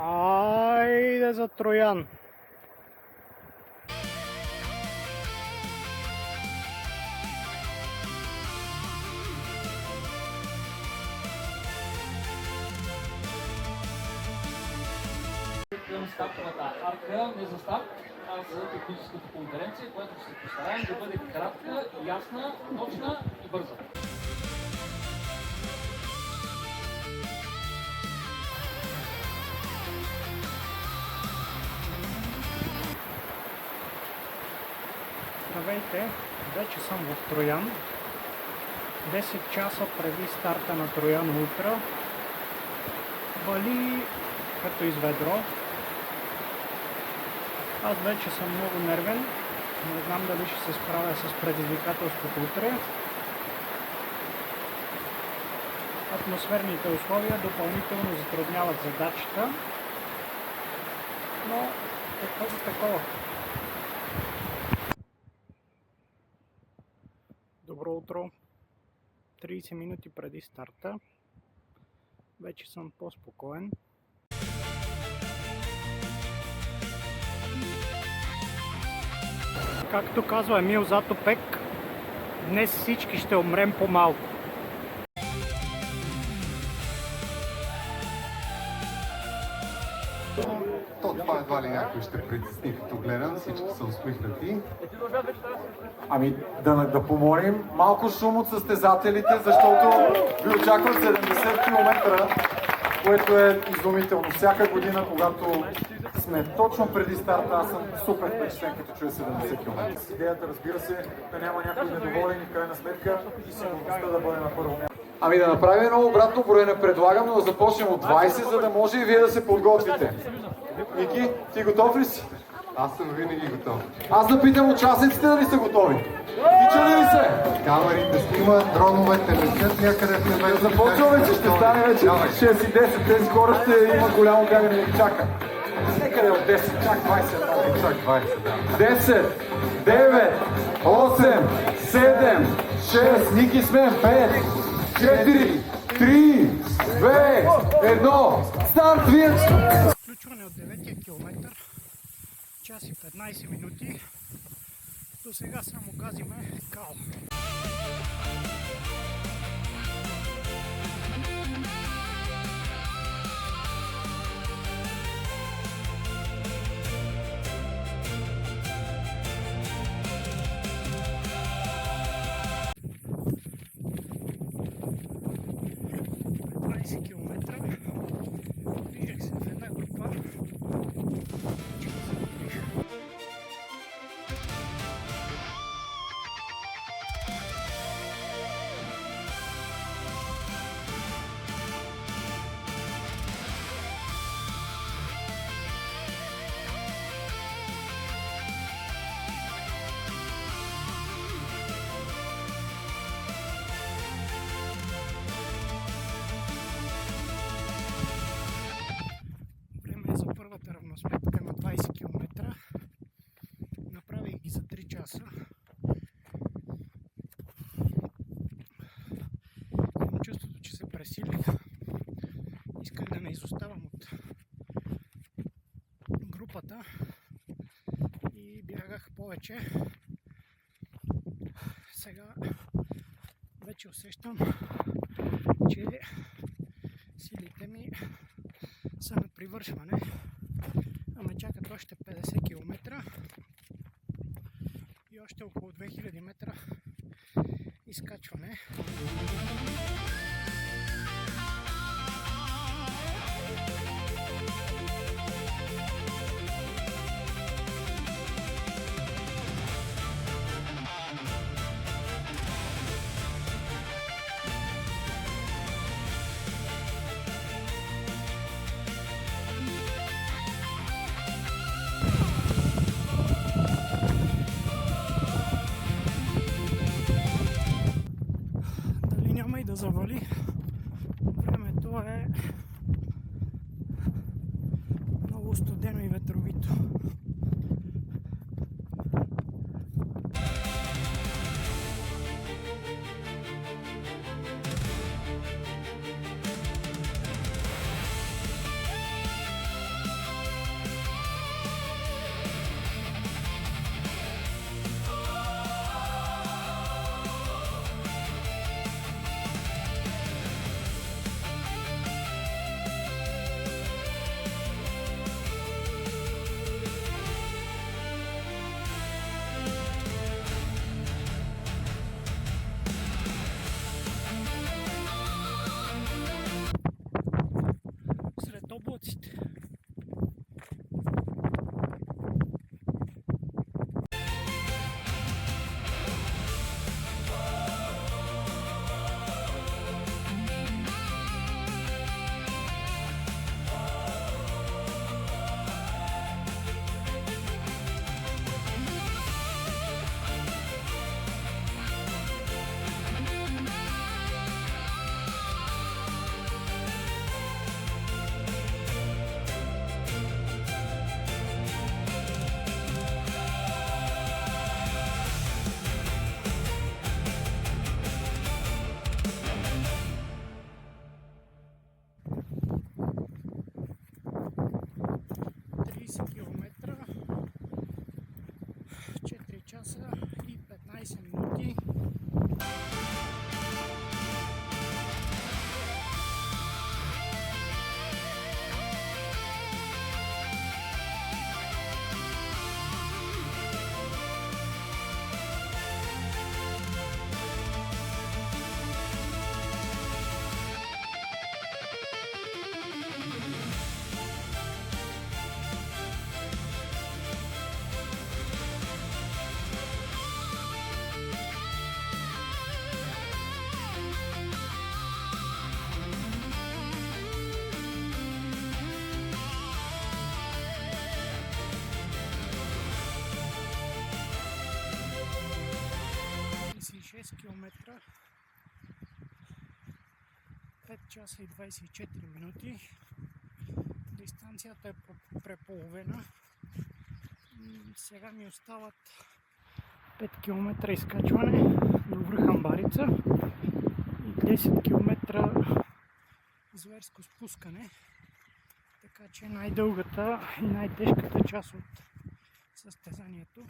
Айде за Троян! Към стартовата арка, не за старт, а за техническата конференция, която ще се постараем да бъде кратка, ясна, точна и бърза. Здравейте, вече съм в Троян. 10 часа преди старта на Троян Ултра. Вали като из ведро. Аз вече съм много нервен. Не знам дали ще се справя с предизвикателството утре. Атмосферните условия допълнително затрудняват задачата. Но каквото такова. Добро утро! 30 минути преди старта. Вече съм по-спокоен. Както казва Емил Затопек, днес всички ще умрем по-малко. Това едва ли някой ще притесни, като гледам, всички са усмихнати. Ами да помолим малко шум от състезателите, защото ви очакват 70 км, което е изумително. Всяка година, когато сме точно преди старта, аз съм супер впечатлен, като чуя 70 км. Идеята, разбира се, да няма някой недоволен и в крайна сметка и сигурността да бъде на първо място. Ами да направим едно обратно броене, предлагам, но да започнем от 20, за да може и вие да се подготвите. Ники, ти готов ли си? Аз съм винаги готов. Аз да питам участниците дали са готови. Тича ли се? Камерите снимат, дроновете летят някъде в небето. Започваме, че ще стане вече 6 и 10. Тези хора ще има голямо бягане да ги чака. Некъде от 10, чак 20. Чак 20, да. 10, 9, 8, 7, 6, Ники сме, 5, 4, 3, 2, 1, старт, вие! Включване от 9-я километър, час и 15 минути. До сега само газиме кал. Километра. Движех се в една група. За първата равносметка на 20 км. Направих ги за 3 часа. Имам чувството, че се пресилих. Исках да не изоставам от групата и бягах повече. Сега вече усещам, че силите ми са на привършване, а ме чакат още 50 км и още около 2000 метра изкачване. Дали няма и да завали, часа и 15 минути. Километра, 5 часа и 24 минути. Дистанцията е преполовена. Сега ми остават 5 км изкачване до връх Амбарица и 10 км зверско спускане. Така че най-дългата и най-тежката част от състезанието.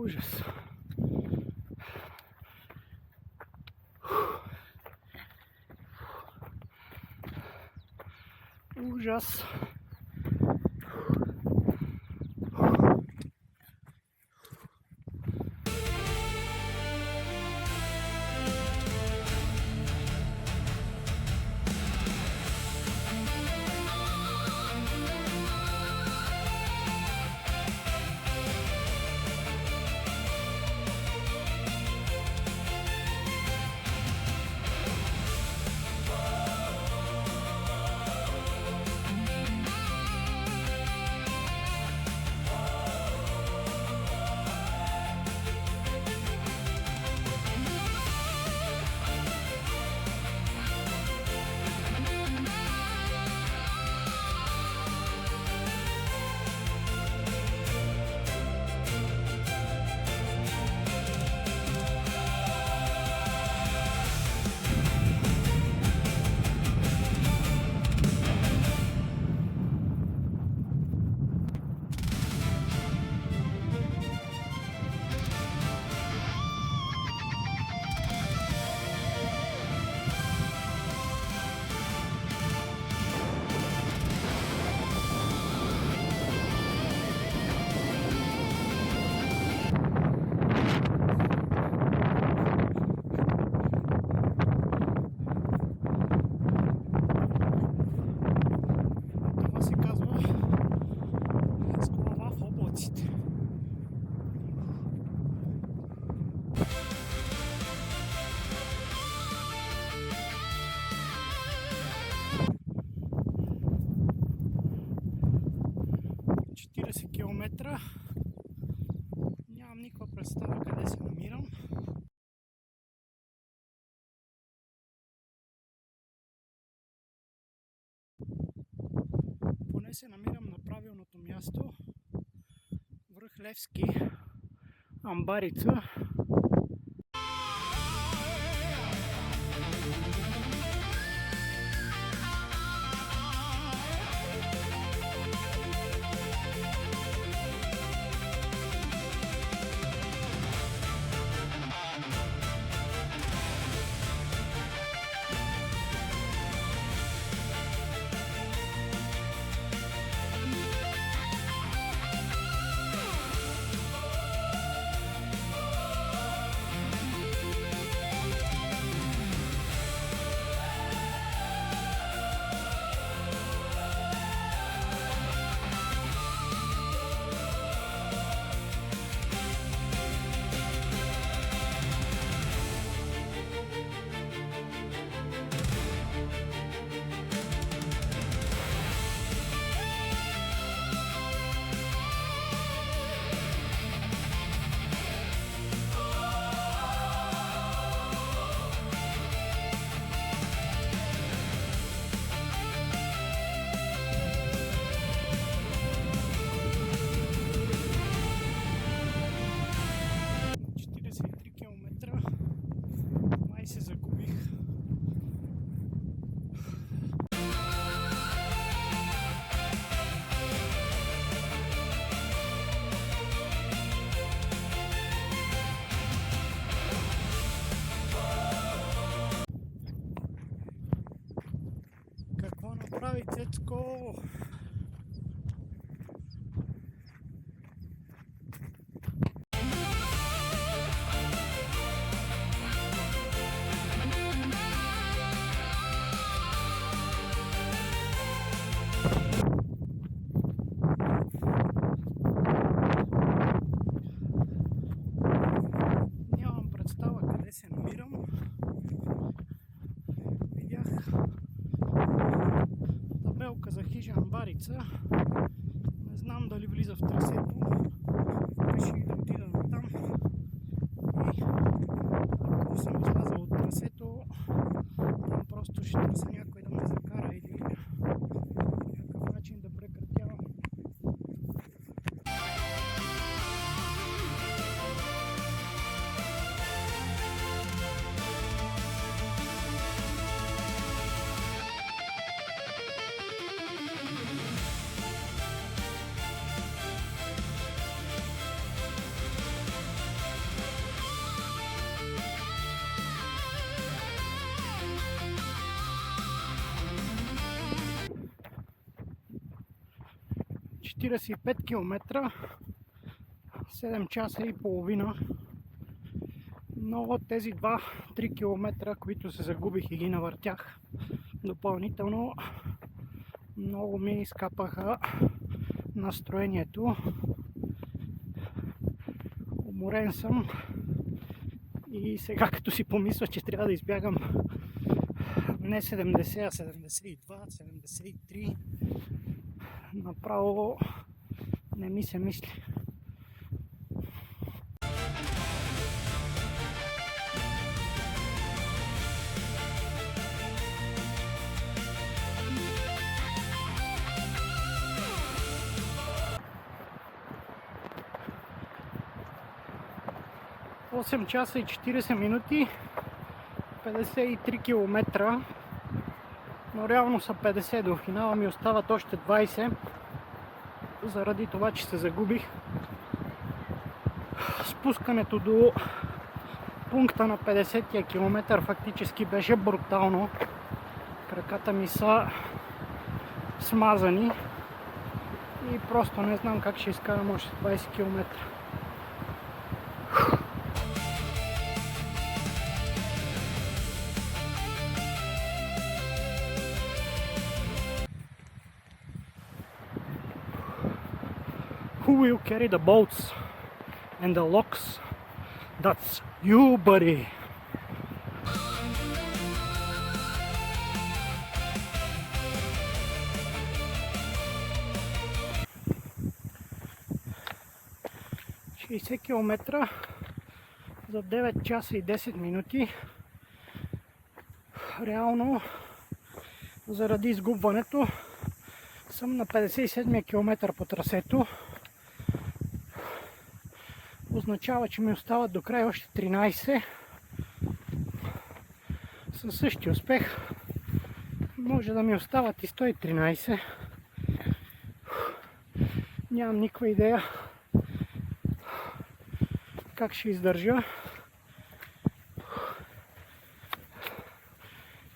Ужас. Ужас. Това се казва с глава в облаците. Километра. Нямам никаква представа къде се намирам. Поне се намирам на правилното място. Връх Левски, Амбарица. прави Цецко? Нямам представа къде се намирам. Видях табелка за хижа Амбарица. Не знам дали влиза в трасето. Реших да отида там. И ако съм излязал от трасето, там просто ще търся някой да ме закара или някакъв начин да прекратявам. – 45 км, 7 часа и половина, но тези 2-3 км, които се загубих и ги навъртях допълнително, много ми изкапаха настроението. Уморен съм и сега като си помисля, че трябва да избягам не 70, а 72, 73, направо не ми се мисли. Осем часа и 40 минути, 53 км, но реално са 50, до финала ми остават още 20, заради това, че се загубих. Спускането до пункта на 50-я километър фактически беше брутално. Краката ми са смазани и просто не знам как ще изкарам още 20 км. Who will carry the bolts and the locks? That's you, buddy. Км за 9 часа и 10 минути. Реално, заради изгубването, съм на 57 км по трасето. Означава, че ми остават до край още 13. Със същия успех може да ми остават и 113. Нямам никаква идея как ще издържа.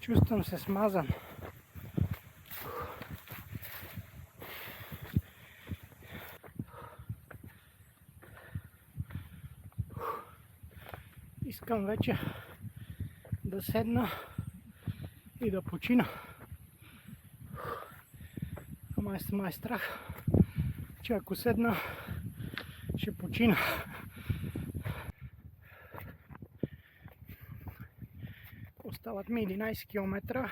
Чувствам се смазан. Искам вече да седна и да почина. Ама е страх, че ако седна, ще почина. Остават ми 11 км,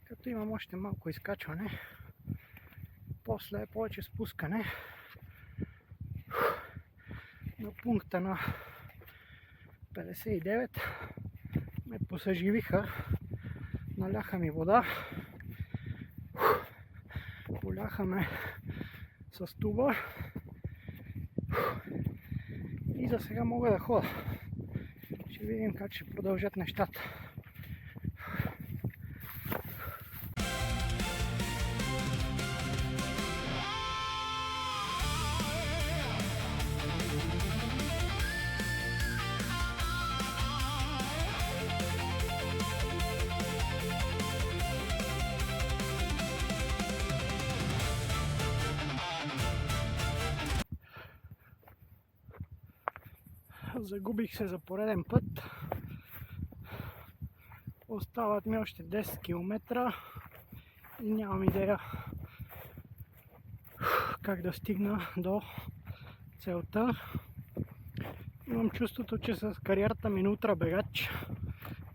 като имам още малко изкачване. После повече спускане. На пункта на 59 ме посъживиха, наляха ми вода, поляха ме с туба и за сега мога да ходя. Ще видим как ще продължат нещата. Загубих се за пореден път. Остават ми още 10 км и нямам идея как да стигна до целта. Имам чувството, че с кариерата ми на ултрабегач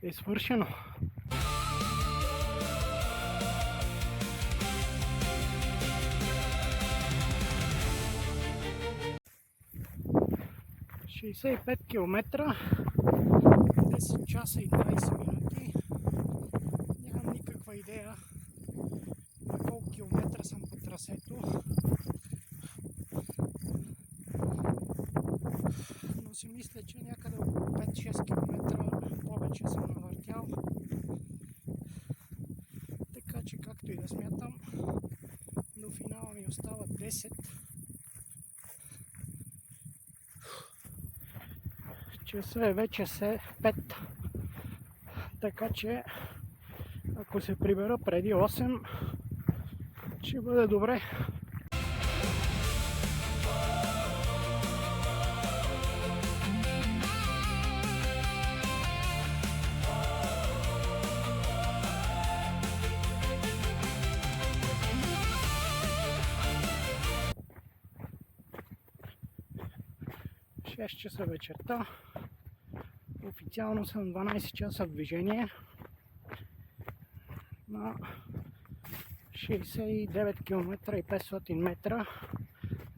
е свършено. ...65 км, 10 часа и 20 минути. Нямам никаква идея на колко километра съм по трасето. Но си мисля, че някъде около 5-6 км повече съм навъртял. Така че както и да смятам, до финала ми остават 10. Часа е вече 5. Така че ако се прибера преди 8, ще бъде добре. В 6 часа вечерта. Официално съм 12 часа в движение на 69 км и 500 метра.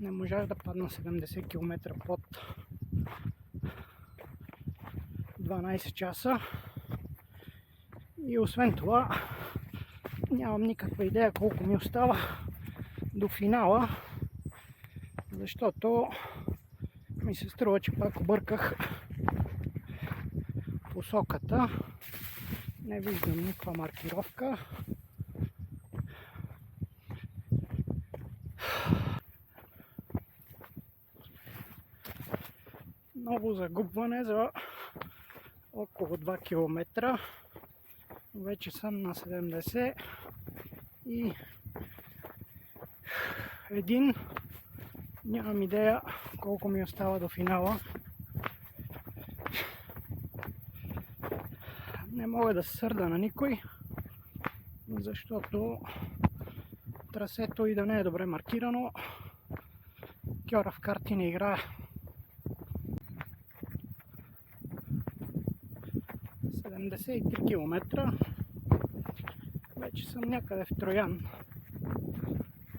Не можах да падна 70 км под 12 часа. И освен това, нямам никаква идея колко ми остава до финала, защото ми се струва, че пак обърках посоката. Не виждам никаква маркировка. Ново загубване за около 2 км. Вече съм на 70 и един. Нямам идея колко ми остава до финала. Не мога да се сърда на никой, защото трасето и да не е добре маркирано, кьора в карти не играе. 73 км. Вече съм някъде в Троян,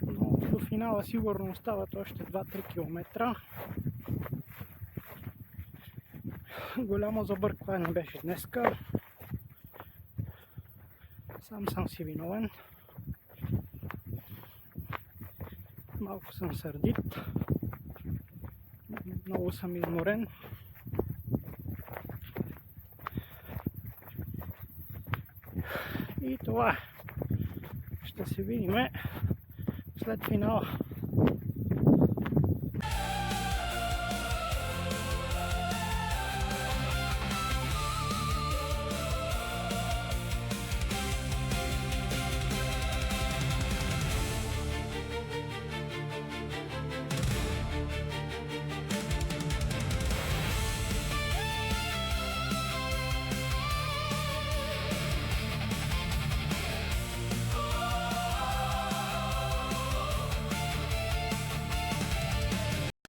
но до финала сигурно остават още 2-3 км. Голямо забъркване беше днеска. Сам съм си виновен. Малко съм сърдит. Много съм изморен. И това е. Ще се видим след финала.